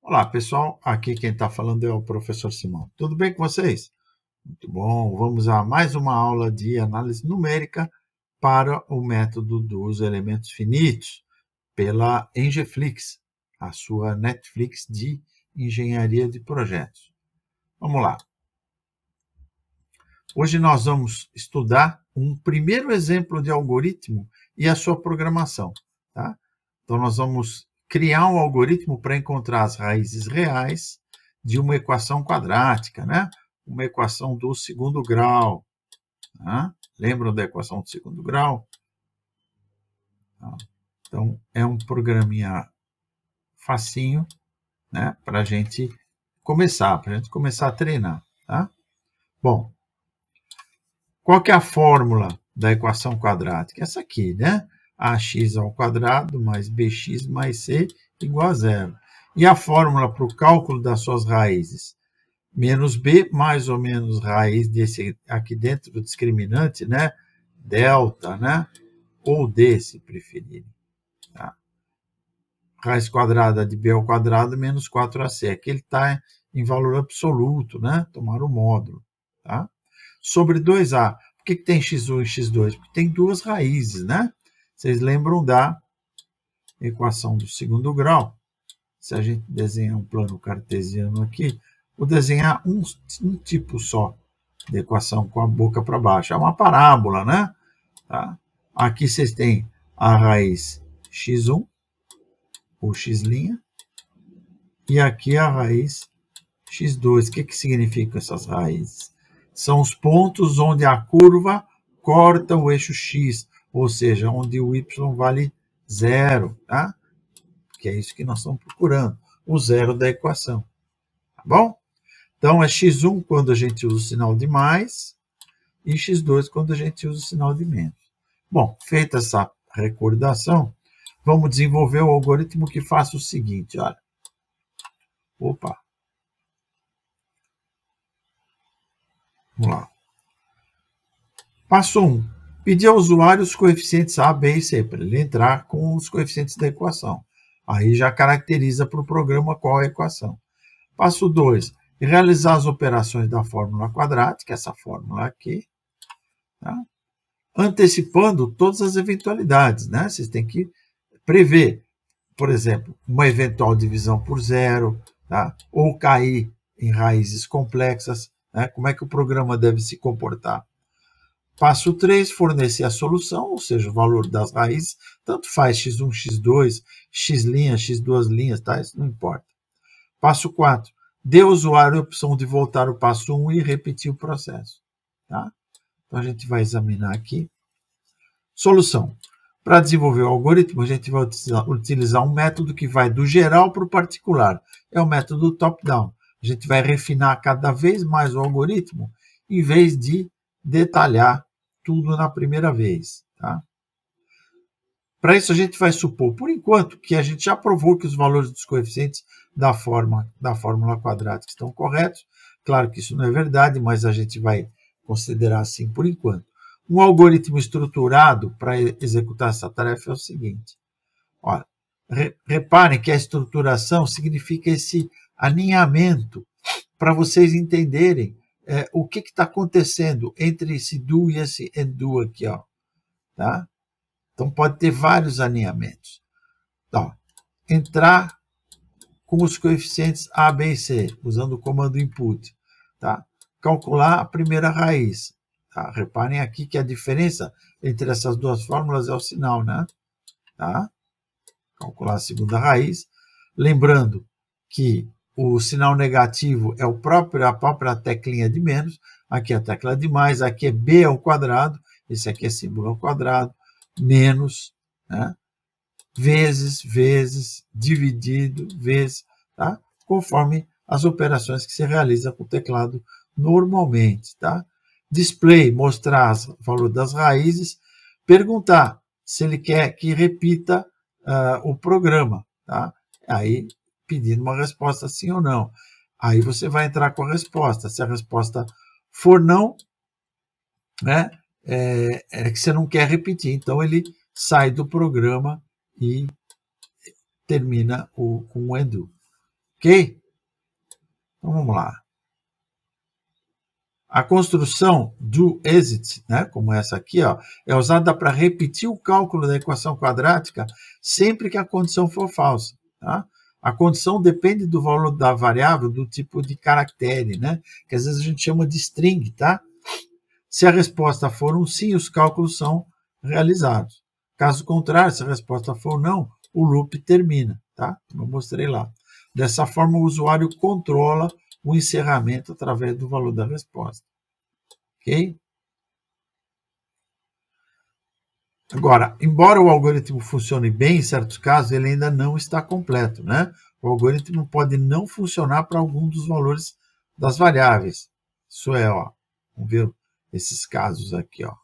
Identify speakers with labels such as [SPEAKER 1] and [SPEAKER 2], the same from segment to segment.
[SPEAKER 1] Olá, pessoal. Aqui quem está falando é o professor Simão. Tudo bem com vocês? Muito bom. Vamos a mais uma aula de análise numérica para o método dos elementos finitos pela Engeflix, a sua Netflix de engenharia de projetos. Vamos lá. Hoje nós vamos estudar um primeiro exemplo de algoritmo e a sua programação. Tá? Então, nós vamos criar um algoritmo para encontrar as raízes reais de uma equação quadrática, né? Uma equação do segundo grau. Tá? Lembram da equação do segundo grau? Então, é um programinha facinho, né? Para a gente começar a treinar. Tá? Bom, qual que é a fórmula da equação quadrática? Essa aqui, né? Ax ao quadrado mais bx mais c igual a zero. E a fórmula para o cálculo das suas raízes? Menos b mais ou menos raiz desse aqui dentro do discriminante, né? Delta, né? Ou d, se preferirem. Tá? Raiz quadrada de b ao quadrado menos 4ac. Aqui ele está em valor absoluto, né? Tomar o módulo. Tá? Sobre 2a. Por que tem x1 e x2? Porque tem duas raízes, né? Vocês lembram da equação do segundo grau? Se a gente desenhar um plano cartesiano aqui, vou desenhar um tipo só de equação com a boca para baixo. É uma parábola, né? Tá? Aqui vocês têm a raiz x1, ou x', e aqui a raiz x2. O que significam essas raízes? São os pontos onde a curva corta o eixo x, ou seja, onde o y vale zero, tá? Que é isso que nós estamos procurando, o zero da equação. Tá bom? Então, é x1 quando a gente usa o sinal de mais e x2 quando a gente usa o sinal de menos. Bom, feita essa recordação, vamos desenvolver o algoritmo que faça o seguinte, olha. Opa! Vamos lá. Passo 1. Pedir ao usuário os coeficientes A, B e C, para ele entrar com os coeficientes da equação. Aí já caracteriza para o programa qual é a equação. Passo 2. Realizar as operações da fórmula quadrática, essa fórmula aqui, tá? Antecipando todas as eventualidades, né? Vocês têm que prever, por exemplo, uma eventual divisão por zero, tá? Ou cair em raízes complexas, né? Como é que o programa deve se comportar? Passo 3, fornecer a solução, ou seja, o valor das raízes, tanto faz x1, x2, x', x2', tá? Isso não importa. Passo 4, dê ao usuário a opção de voltar ao passo 1 e repetir o processo. Tá? Então, a gente vai examinar aqui. Solução. Para desenvolver o algoritmo, a gente vai utilizar um método que vai do geral para o particular. É o método top-down. A gente vai refinar cada vez mais o algoritmo, em vez de detalhar tudo na primeira vez. Tá? Para isso, a gente vai supor, por enquanto, que a gente já provou que os valores dos coeficientes da fórmula quadrática estão corretos. Claro que isso não é verdade, mas a gente vai considerar assim por enquanto. Um algoritmo estruturado para executar essa tarefa é o seguinte. Olha, reparem que a estruturação significa esse alinhamento para vocês entenderem o que está acontecendo entre esse do e esse do aqui. Ó, tá? Então, pode ter vários alinhamentos. Então, entrar com os coeficientes A, B e C, usando o comando input. Tá? Calcular a primeira raiz. Tá? Reparem aqui que a diferença entre essas duas fórmulas é o sinal, né? Tá? Calcular a segunda raiz. Lembrando que o sinal negativo é a própria teclinha de menos. Aqui é a tecla de mais. Aqui é B ao quadrado. Esse aqui é símbolo ao quadrado. Menos, né? vezes, dividido, vezes, tá? Conforme as operações que se realiza com o teclado normalmente. Tá? Display, mostrar o valor das raízes, perguntar se ele quer que repita o programa. Tá? Aí, pedindo uma resposta sim ou não. Aí você vai entrar com a resposta. Se a resposta for não, né? É que você não quer repetir. Então, ele sai do programa e termina com o undo. Ok? Então, vamos lá. A construção do exit, né, como essa aqui, ó, é usada para repetir o cálculo da equação quadrática sempre que a condição for falsa. Tá? A condição depende do valor da variável, do tipo de caractere, né, que às vezes a gente chama de string. Tá? Se a resposta for um sim, os cálculos são realizados. Caso contrário, se a resposta for não, o loop termina. Tá? Eu mostrei lá. Dessa forma, o usuário controla o encerramento através do valor da resposta. Ok? Agora, embora o algoritmo funcione bem em certos casos, ele ainda não está completo, né? O algoritmo pode não funcionar para algum dos valores das variáveis. Isso é, ó, vamos ver esses casos aqui, ó.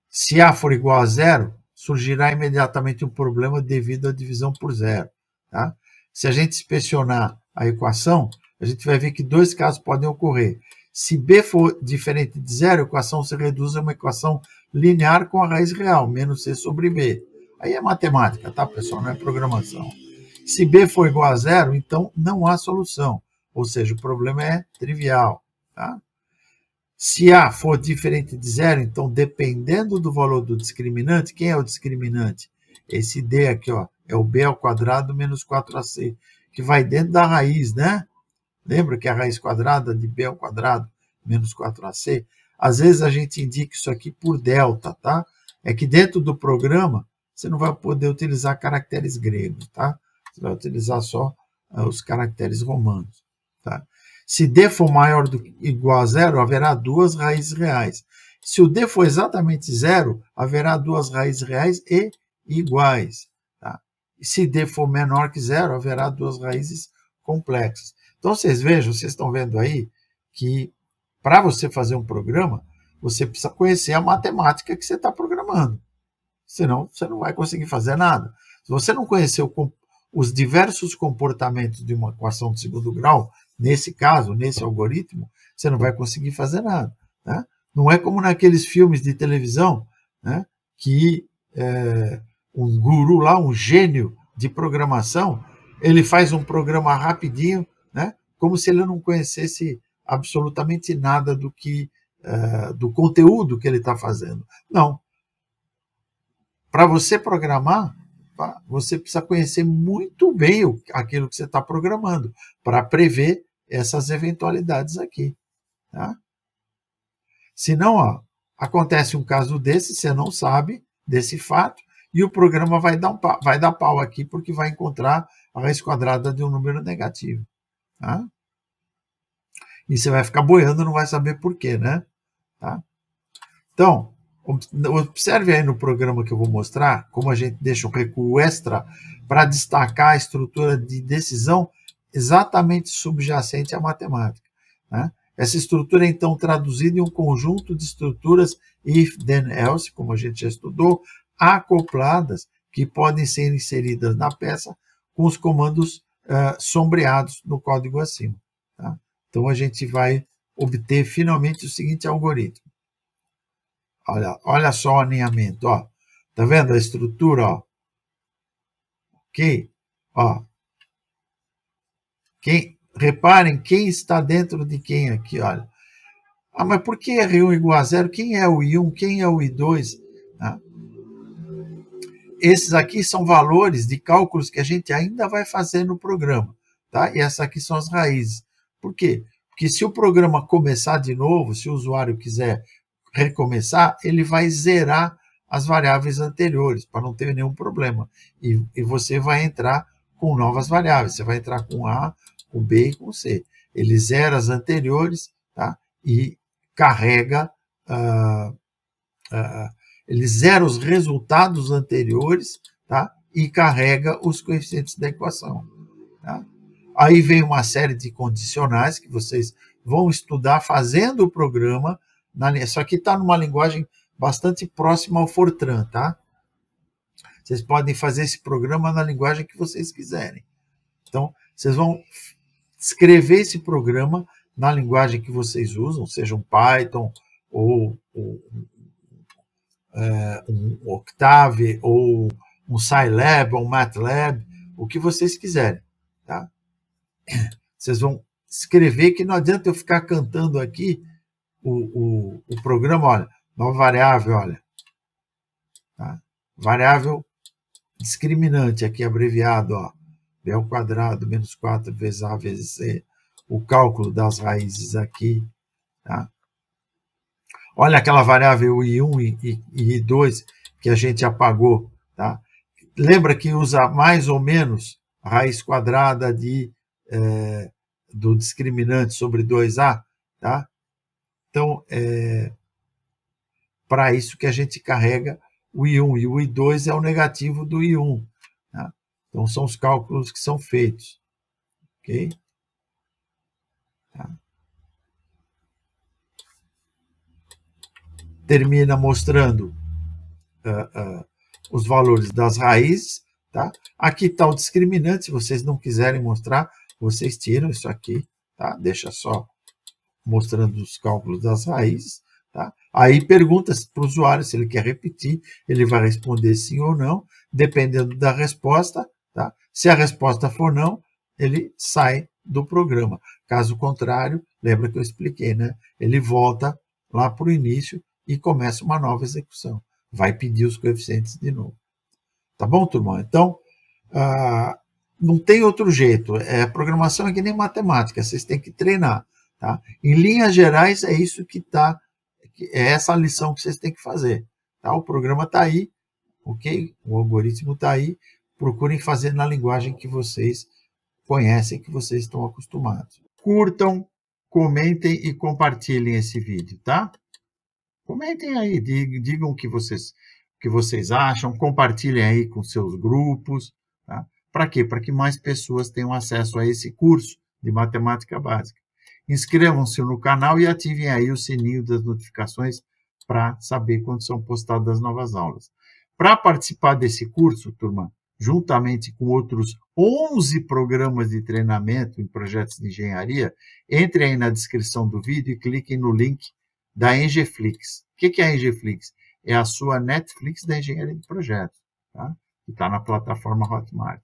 [SPEAKER 1] Se A for igual a zero, surgirá imediatamente um problema devido à divisão por zero. Tá? Se a gente inspecionar a equação, a gente vai ver que dois casos podem ocorrer. Se B for diferente de zero, a equação se reduz a uma equação linear com a raiz real, menos C sobre B. Aí é matemática, tá, pessoal? Não é programação. Se B for igual a zero, então não há solução. Ou seja, o problema é trivial. Tá? Se A for diferente de zero, então, dependendo do valor do discriminante, quem é o discriminante? Esse D aqui, ó, é o B ao quadrado menos 4AC, que vai dentro da raiz, né? Lembra que a raiz quadrada de B ao quadrado menos 4AC? Às vezes a gente indica isso aqui por delta, tá? É que dentro do programa você não vai poder utilizar caracteres gregos, tá? Você vai utilizar só os caracteres romanos, tá? Se D for maior do que igual a zero, haverá duas raízes reais. Se o D for exatamente zero, haverá duas raízes reais e iguais. Tá? E se D for menor que zero, haverá duas raízes complexas. Então, vocês vejam, vocês estão vendo aí que para você fazer um programa, você precisa conhecer a matemática que você está programando. Senão, você não vai conseguir fazer nada. Se você não conhecer os diversos comportamentos de uma equação de segundo grau, nesse caso, nesse algoritmo, você não vai conseguir fazer nada. Né? Não é como naqueles filmes de televisão, né, que um guru lá, um gênio de programação, ele faz um programa rapidinho, né, como se ele não conhecesse absolutamente nada do conteúdo que ele está fazendo. Não. Para você programar, você precisa conhecer muito bem aquilo que você está programando para prever essas eventualidades aqui. Tá? Senão, ó, acontece um caso desse, você não sabe desse fato, e o programa vai dar pau aqui porque vai encontrar a raiz quadrada de um número negativo. Tá? E você vai ficar boiando, não vai saber por quê, né? Tá? Então, observe aí no programa que eu vou mostrar como a gente deixa um recuo extra para destacar a estrutura de decisão exatamente subjacente à matemática. Né? Essa estrutura é então traduzida em um conjunto de estruturas if, then, else, como a gente já estudou, acopladas, que podem ser inseridas na peça com os comandos sombreados no código acima. Tá? Então, a gente vai obter finalmente o seguinte algoritmo. Olha só o alinhamento, ó. Tá vendo a estrutura, ó? Ok? Ó. Reparem quem está dentro de quem aqui, olha. Ah, mas por que R1 igual a zero? Quem é o I1? Quem é o I2? Tá? Esses aqui são valores de cálculos que a gente ainda vai fazer no programa, tá? E essas aqui são as raízes. Por quê? Porque se o programa começar de novo, se o usuário quiser recomeçar, ele vai zerar as variáveis anteriores, para não ter nenhum problema. E você vai entrar com novas variáveis. Você vai entrar com A, com B e com C. Ele zera as anteriores, tá? E carrega... ele zera os resultados anteriores, tá? E carrega os coeficientes da equação. Tá? Aí vem uma série de condicionais que vocês vão estudar fazendo o programa. Isso aqui está numa linguagem bastante próxima ao Fortran, tá? Vocês podem fazer esse programa na linguagem que vocês quiserem. Então, vocês vão escrever esse programa na linguagem que vocês usam, seja um Python ou um Octave ou um Scilab ou um MATLAB, o que vocês quiserem, tá? Vocês vão escrever, que não adianta eu ficar cantando aqui o programa, olha, nova variável, olha, tá? Variável discriminante, aqui abreviado, ó, B ao quadrado menos 4 vezes A vezes C, o cálculo das raízes aqui, tá? Olha aquela variável I1 e I2 que a gente apagou, tá? Lembra que usa mais ou menos a raiz quadrada do discriminante sobre 2A, tá? Então, para isso que a gente carrega o I1, e o I2 é o negativo do I1. Tá? Então, são os cálculos que são feitos. Ok? Tá? Termina mostrando os valores das raízes. Tá? Aqui está o discriminante, se vocês não quiserem mostrar, vocês tiram isso aqui. Tá? Deixa só mostrando os cálculos das raízes. Tá? Aí pergunta para o usuário se ele quer repetir, ele vai responder sim ou não, dependendo da resposta. Tá? Se a resposta for não, ele sai do programa. Caso contrário, lembra que eu expliquei, né? Ele volta lá para o início e começa uma nova execução. Vai pedir os coeficientes de novo. Tá bom, turma? Então, não tem outro jeito. Programação é que nem matemática, vocês têm que treinar. Tá? Em linhas gerais, é isso que está. É essa a lição que vocês têm que fazer. Tá? O programa está aí, ok? O algoritmo está aí. Procurem fazer na linguagem que vocês conhecem, que vocês estão acostumados. Curtam, comentem e compartilhem esse vídeo, tá? Comentem aí, digam o que vocês acham, compartilhem aí com seus grupos. Tá? Para quê? Para que mais pessoas tenham acesso a esse curso de matemática básica. Inscrevam-se no canal e ativem aí o sininho das notificações para saber quando são postadas as novas aulas. Para participar desse curso, turma, juntamente com outros 11 programas de treinamento em projetos de engenharia, entre aí na descrição do vídeo e cliquem no link da Engeflix. O que é a Engeflix? É a sua Netflix da engenharia de projetos, tá? Que está na plataforma Hotmart.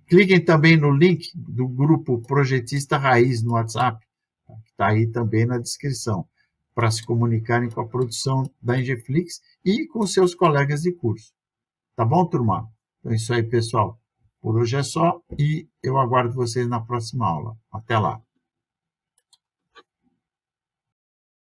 [SPEAKER 1] Cliquem também no link do grupo Projetista Raiz no WhatsApp, que está aí também na descrição, para se comunicarem com a produção da Engeflix e com seus colegas de curso. Tá bom, turma? Então é isso aí, pessoal. Por hoje é só e eu aguardo vocês na próxima aula. Até lá.